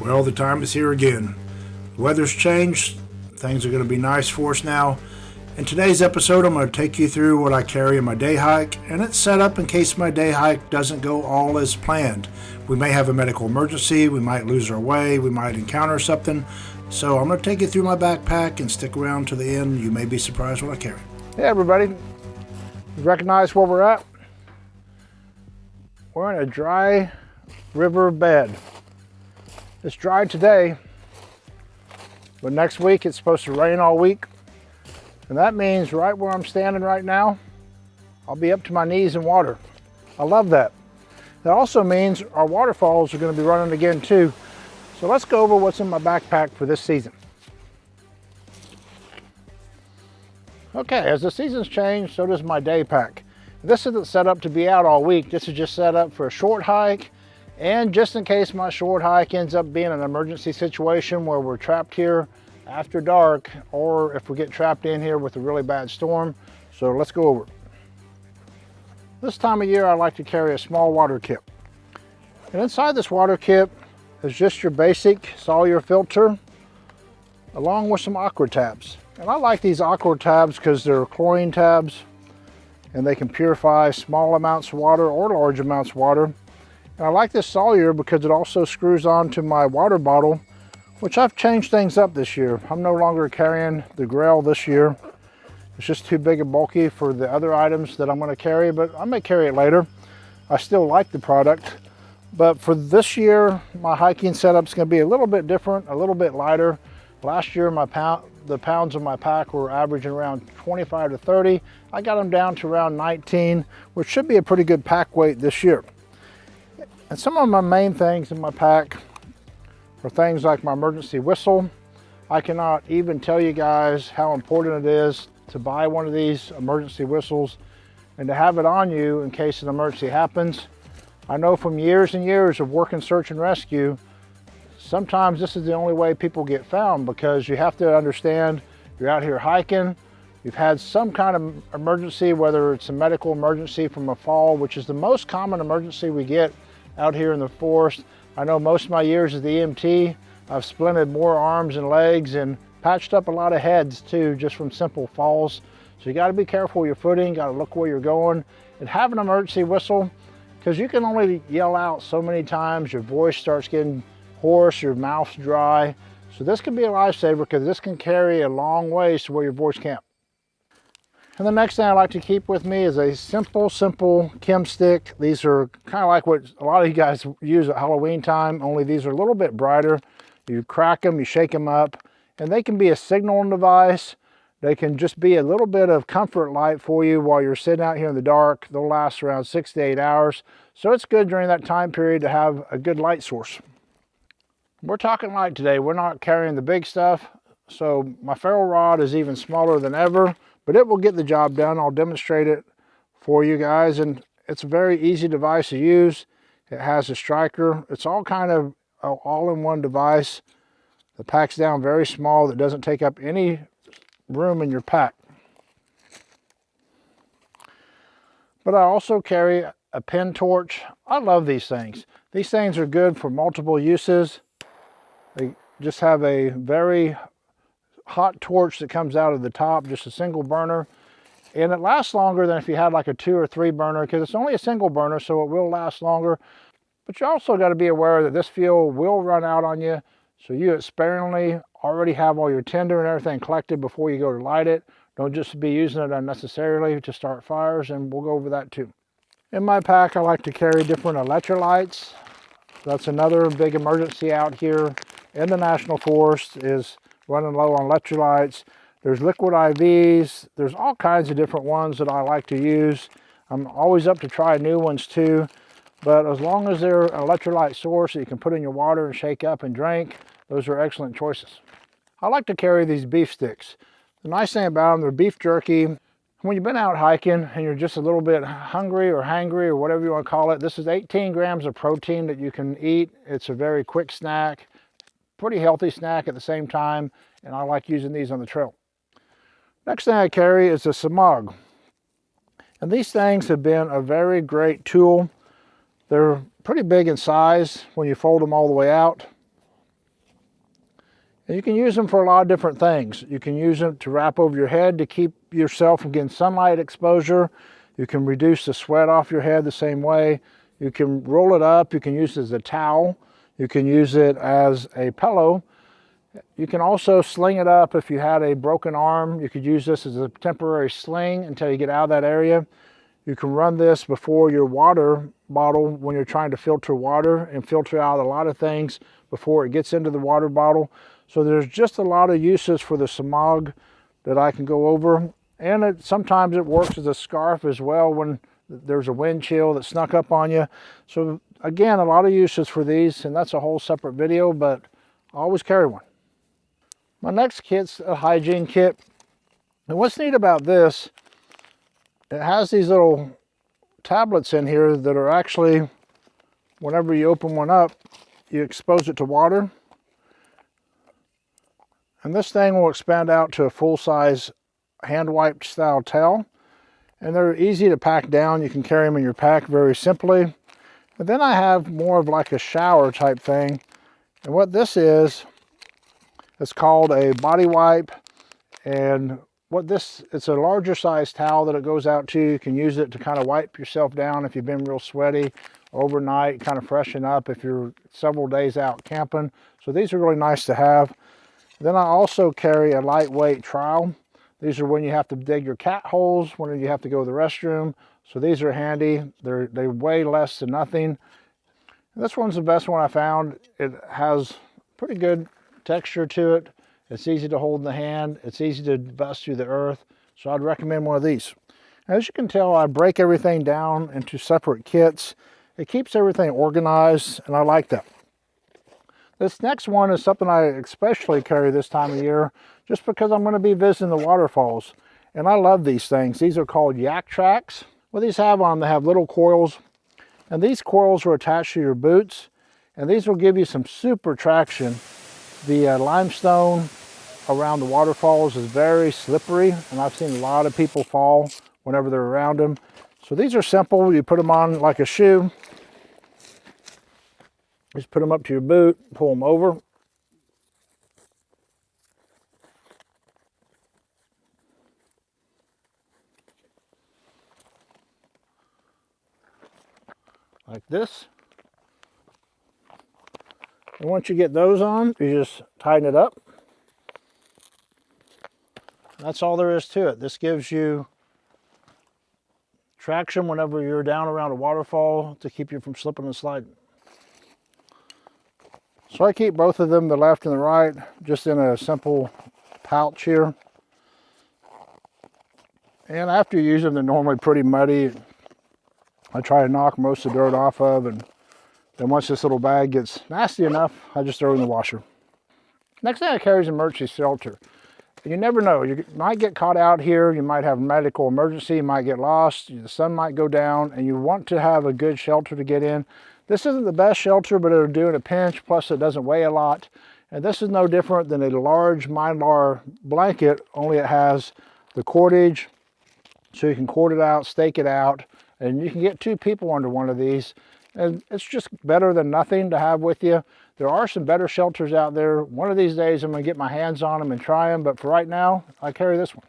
Well, the time is here again. The weather's changed. Things are going to be nice for us now. In today's episode, I'm going to take you through what I carry in my day hike, and it's set up in case my day hike doesn't go all as planned. We may have a medical emergency, we might lose our way, we might encounter something. So I'm going to take you through my backpack and stick around to the end. You may be surprised what I carry. Hey everybody, you recognize where we're at? We're in a dry river bed. It's dry today, but next week it's supposed to rain all week. And that means right where I'm standing right now, I'll be up to my knees in water. I love that. That also means our waterfalls are going to be running again too. So let's go over what's in my backpack for this season. Okay, as the seasons change, so does my day pack. This isn't set up to be out all week. This is just set up for a short hike, and just in case my short hike ends up being an emergency situation where we're trapped here after dark, or if we get trapped in here with a really bad storm. So let's go over it. This time of year, I like to carry a small water kit. And inside this water kit is just your basic Sawyer filter, along with some aqua tabs. And I like these aqua tabs because they're chlorine tabs, and they can purify small amounts of water or large amounts of water. And I like this Sawyer because it also screws on to my water bottle, which I've changed things up this year. I'm no longer carrying the Grail this year. It's just too big and bulky for the other items that I'm going to carry, but I may carry it later. I still like the product, but for this year, my hiking setup's going to be a little bit different, a little bit lighter. Last year, the pounds in my pack were averaging around 25 to 30. I got them down to around 19, which should be a pretty good pack weight this year. And some of my main things in my pack are things like my emergency whistle. I cannot even tell you guys how important it is to buy one of these emergency whistles and to have it on you in case an emergency happens. I know from years and years of working search and rescue, sometimes this is the only way people get found, because you have to understand you're out here hiking, you've had some kind of emergency, whether it's a medical emergency from a fall, which is the most common emergency we get out here in the forest. I know most of my years as the EMT, I've splinted more arms and legs and patched up a lot of heads too, just from simple falls. So you got to be careful with your footing, got to look where you're going, and have an emergency whistle, because you can only yell out so many times. Your voice starts getting hoarse, your mouth's dry. So this can be a lifesaver, because this can carry a long ways to where your voice can't. And the next thing I like to keep with me is a simple chem stick. These are kind of like what a lot of you guys use at Halloween time, only these are a little bit brighter. You crack them, you shake them up, and they can be a signaling device. They can just be a little bit of comfort light for you while you're sitting out here in the dark. They'll last around 6 to 8 hours. So it's good during that time period to have a good light source. We're talking light today. We're not carrying the big stuff. So my ferrule rod is even smaller than ever, but it will get the job done. I'll demonstrate it for you guys, and it's a very easy device to use. It has a striker. It's all kind of all-in-one device. The pack's down very small, that doesn't take up any room in your pack. But I also carry a pen torch. I love these things. These things are good for multiple uses. They just have a very hot torch that comes out of the top, just a single burner, and it lasts longer than if you had like a 2 or 3 burner, because it's only a single burner, so it will last longer. But you also got to be aware that this fuel will run out on you, so you sparingly already have all your tinder and everything collected before you go to light it. Don't just be using it unnecessarily to start fires, and we'll go over that too. In my pack, I like to carry different electrolytes. That's another big emergency out here in the National Forest, is running low on electrolytes. There's liquid IVs. There's all kinds of different ones that I like to use. I'm always up to try new ones too, but as long as they're an electrolyte source that you can put in your water and shake up and drink, those are excellent choices. I like to carry these beef sticks. The nice thing about them, they're beef jerky. When you've been out hiking and you're just a little bit hungry or hangry or whatever you want to call it, this is 18 grams of protein that you can eat. It's a very quick snack, pretty healthy snack at the same time, and I like using these on the trail. Next thing I carry is a samag. And these things have been a very great tool. They're pretty big in size when you fold them all the way out. And you can use them for a lot of different things. You can use them to wrap over your head to keep yourself from getting sunlight exposure. You can reduce the sweat off your head the same way. You can roll it up. You can use it as a towel. You can use it as a pillow. You can also sling it up if you had a broken arm. You could use this as a temporary sling until you get out of that area. You can run this before your water bottle when you're trying to filter water and filter out a lot of things before it gets into the water bottle. So there's just a lot of uses for the smog that I can go over. And sometimes it works as a scarf as well when there's a wind chill that snuck up on you. So again, a lot of uses for these, and that's a whole separate video, but I always carry one. My next kit's a hygiene kit. And what's neat about this, it has these little tablets in here that are actually, whenever you open one up, you expose it to water. And this thing will expand out to a full-size hand wipe style towel. And they're easy to pack down. You can carry them in your pack very simply. And then I have more of like a shower type thing. And what this is, it's called a body wipe. And it's a larger size towel that it goes out to. You can use it to kind of wipe yourself down if you've been real sweaty overnight, kind of freshen up if you're several days out camping. So these are really nice to have. Then I also carry a lightweight trowel. These are when you have to dig your cat holes, when you have to go to the restroom. So these are handy. They weigh less than nothing. This one's the best one I found. It has pretty good texture to it. It's easy to hold in the hand. It's easy to bust through the earth. So I'd recommend one of these. As you can tell, I break everything down into separate kits. It keeps everything organized, and I like that. This next one is something I especially carry this time of year just because I'm going to be visiting the waterfalls. And I love these things. These are called yak tracks. What these have on them, they have little coils. And these coils are attached to your boots. And these will give you some super traction. The limestone around the waterfalls is very slippery. And I've seen a lot of people fall whenever they're around them. So these are simple. You put them on like a shoe. Just put them up to your boot, pull them over. Like this. And once you get those on, you just tighten it up. That's all there is to it. This gives you traction whenever you're down around a waterfall to keep you from slipping and sliding. So I keep both of them, the left and the right, just in a simple pouch here. And after you use them, they're normally pretty muddy. I try to knock most of the dirt off of, and then once this little bag gets nasty enough, I just throw it in the washer. Next thing I carry is an emergency shelter. You never know, you might get caught out here, you might have a medical emergency, you might get lost, the sun might go down, and you want to have a good shelter to get in. This isn't the best shelter, but it'll do in a pinch, plus it doesn't weigh a lot. And this is no different than a large Mylar blanket, only it has the cordage, so you can cord it out, stake it out, and you can get 2 people under one of these. And it's just better than nothing to have with you. There are some better shelters out there. One of these days I'm going to get my hands on them and try them, but for right now, I carry this one.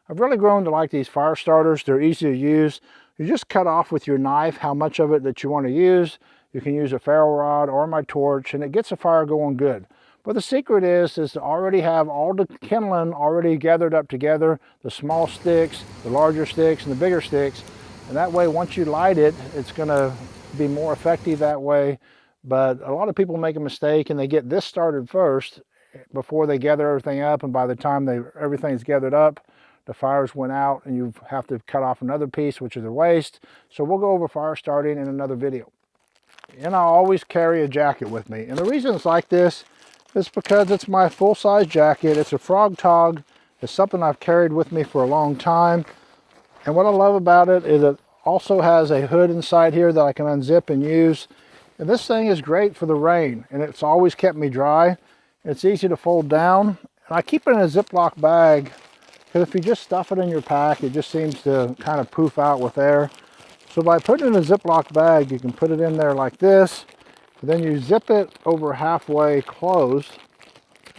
I've really grown to like these fire starters. They're easy to use. You just cut off with your knife how much of it that you want to use. You can use a ferro rod or my torch, and it gets the fire going good. But the secret is to already have all the kindling already gathered up together, the small sticks, the larger sticks, and the bigger sticks. And that way, once you light it, it's going to be more effective that way. But a lot of people make a mistake and they get this started first before they gather everything up. And by the time everything's gathered up, the fires went out and you have to cut off another piece, which is a waste. So we'll go over fire starting in another video. And I always carry a jacket with me. And the reason it's like this is because it's my full-size jacket. It's a Frog Tog. It's something I've carried with me for a long time. And what I love about it is it also has a hood inside here that I can unzip and use. And this thing is great for the rain, and it's always kept me dry. It's easy to fold down. And I keep it in a Ziploc bag because if you just stuff it in your pack, it just seems to kind of poof out with air. So by putting it in a Ziploc bag, you can put it in there like this. And then you zip it over halfway closed.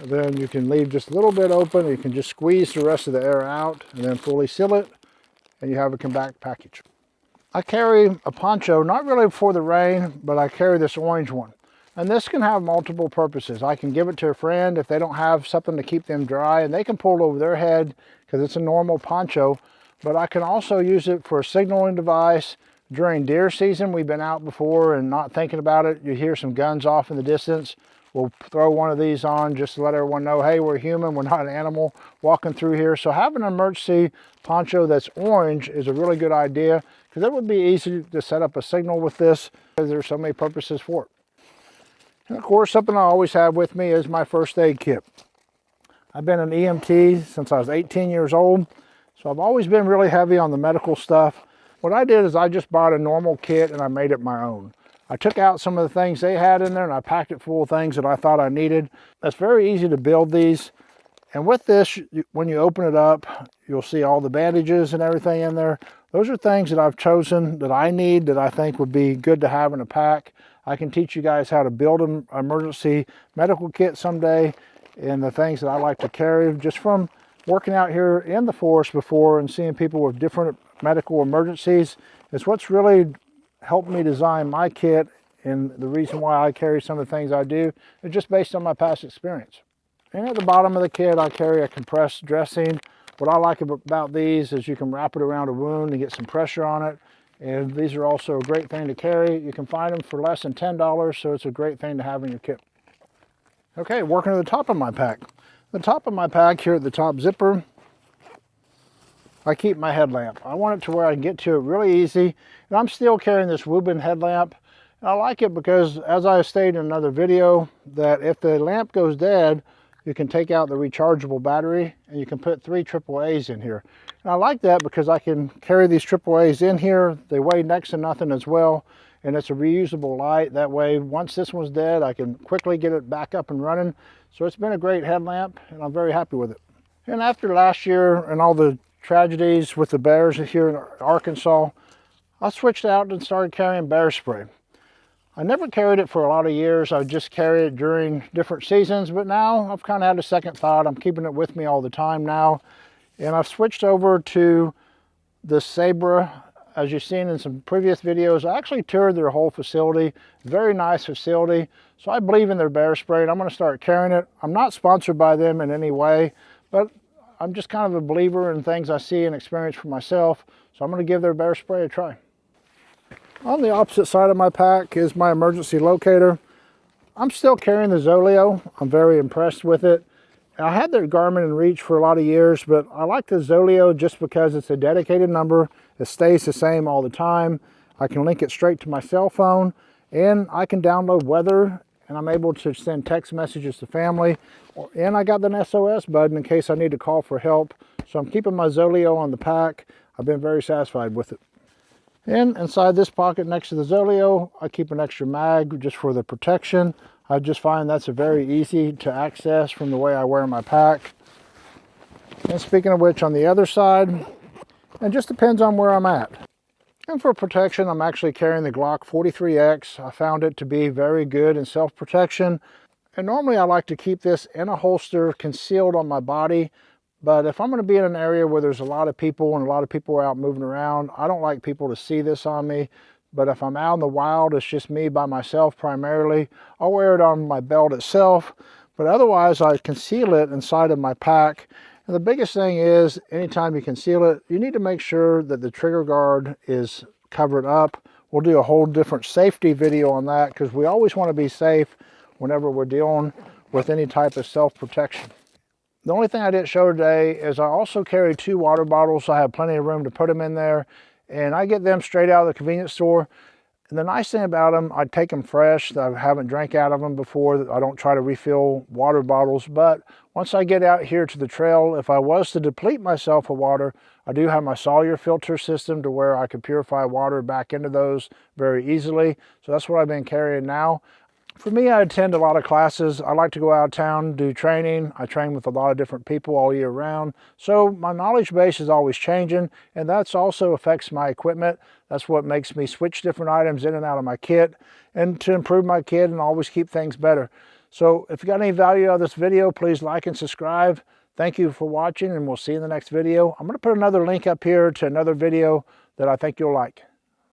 Then you can leave just a little bit open. You can just squeeze the rest of the air out and then fully seal it, and you have a compact package. I carry a poncho, not really for the rain, but I carry this orange one. And this can have multiple purposes. I can give it to a friend if they don't have something to keep them dry, and they can pull it over their head because it's a normal poncho. But I can also use it for a signaling device. During deer season, we've been out before and not thinking about it. You hear some guns off in the distance. We'll throw one of these on just to let everyone know, hey, we're human, we're not an animal walking through here. So having an emergency poncho that's orange is a really good idea, because it would be easy to set up a signal with this, because there's so many purposes for it. And of course, something I always have with me is my first aid kit. I've been an EMT since I was 18 years old, so I've always been really heavy on the medical stuff. What I did is I just bought a normal kit and I made it my own. I took out some of the things they had in there and I packed it full of things that I thought I needed. It's very easy to build these. And with this, when you open it up, you'll see all the bandages and everything in there. Those are things that I've chosen that I need, that I think would be good to have in a pack. I can teach you guys how to build an emergency medical kit someday, and the things that I like to carry just from working out here in the forest before and seeing people with different medical emergencies is what's really helped me design my kit, and the reason why I carry some of the things I do is just based on my past experience. And at the bottom of the kit, I carry a compressed dressing. What I like about these is you can wrap it around a wound and get some pressure on it. And these are also a great thing to carry. You can find them for less than $10, so it's a great thing to have in your kit. Okay, working to the top of my pack. The top of my pack here at the top zipper, I keep my headlamp. I want it to where I can get to it really easy. And I'm still carrying this Wubin headlamp. And I like it because, as I stated in another video, that if the lamp goes dead, you can take out the rechargeable battery and you can put 3 AAAs in here. And I like that because I can carry these AAAs in here. They weigh next to nothing as well. And it's a reusable light. That way, once this one's dead, I can quickly get it back up and running. So it's been a great headlamp and I'm very happy with it. And after last year and all the tragedies with the bears here in Arkansas, I switched out and started carrying bear spray. I never carried it for a lot of years. I would just carry it during different seasons, but now I've kind of had a second thought. I'm keeping it with me all the time now. And I've switched over to the Sabra. As you've seen in some previous videos, I actually toured their whole facility. Very nice facility. So I believe in their bear spray and I'm going to start carrying it. I'm not sponsored by them in any way, but I'm just kind of a believer in things I see and experience for myself. So I'm going to give their bear spray a try. On the opposite side of my pack is my emergency locator. I'm still carrying the Zoleo. I'm very impressed with it. I had their Garmin and Reach for a lot of years, but I like the Zoleo just because it's a dedicated number. It stays the same all the time. I can link it straight to my cell phone, and I can download weather, and I'm able to send text messages to family. And I got an SOS button in case I need to call for help. So I'm keeping my Zoleo on the pack. I've been very satisfied with it. And inside this pocket next to the Zoleo, I keep an extra mag just for the protection. I just find that's a very easy to access from the way I wear my pack. And speaking of which, on the other side, it just depends on where I'm at. And for protection, I'm actually carrying the Glock 43X. I found it to be very good in self-protection. And normally I like to keep this in a holster concealed on my body. But if I'm going to be in an area where there's a lot of people and a lot of people are out moving around, I don't like people to see this on me. But if I'm out in the wild, it's just me by myself primarily, I'll wear it on my belt itself. But otherwise, I conceal it inside of my pack. And the biggest thing is, anytime you conceal it, you need to make sure that the trigger guard is covered up. We'll do a whole different safety video on that because we always want to be safe whenever we're dealing with any type of self-protection. The only thing I didn't show today is I also carry 2 water bottles, so I have plenty of room to put them in there. And I get them straight out of the convenience store. And the nice thing about them, I take them fresh. I haven't drank out of them before. I don't try to refill water bottles. But once I get out here to the trail, if I was to deplete myself of water, I do have my Sawyer filter system to where I could purify water back into those very easily. So that's what I've been carrying now. For me, I attend a lot of classes. I like to go out of town, do training. I train with a lot of different people all year round. So my knowledge base is always changing, and that's also affects my equipment. That's what makes me switch different items in and out of my kit and to improve my kit and always keep things better. So if you got any value out of this video, please like and subscribe. Thank you for watching, and we'll see you in the next video. I'm going to put another link up here to another video that I think you'll like.